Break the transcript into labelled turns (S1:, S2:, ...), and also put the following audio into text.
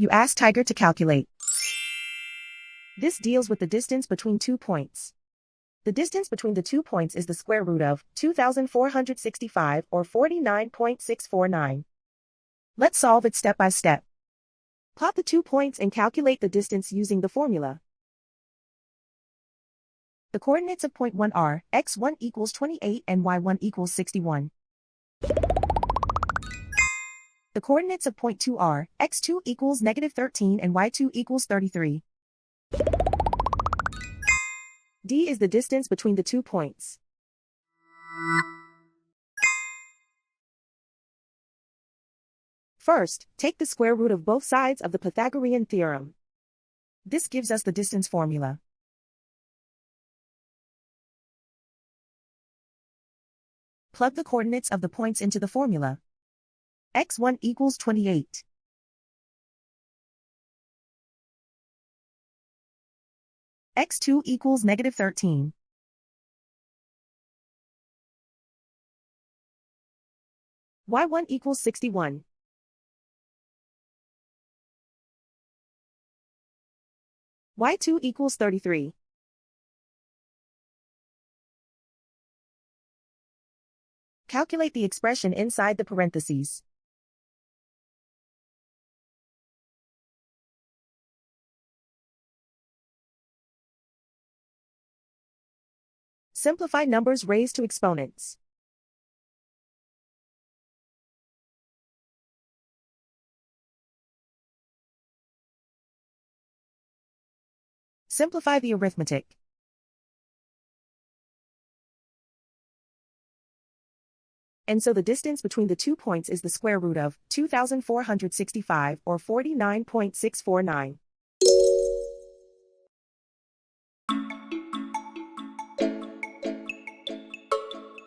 S1: You ask Tiger to calculate. This deals with the distance between 2 points. The distance between the 2 points is the square root of 2,465 or 49.649. Let's solve it step by step. Plot the 2 points and calculate the distance using the formula. The coordinates of point 1 are x1 equals 28 and y1 equals 61. The coordinates of point 2 are x2 equals negative 13 and y2 equals 33. D is the distance between the 2 points. First, take the square root of both sides of the Pythagorean theorem. This gives us the distance formula. Plug the coordinates of the points into the formula. x1 equals 28. x2 equals negative 13. y1 equals 61. y2 equals 33. Calculate the expression inside the parentheses. Simplify numbers raised to exponents. Simplify the arithmetic. And so the distance between the 2 points is the square root of 2,465 or 49.649.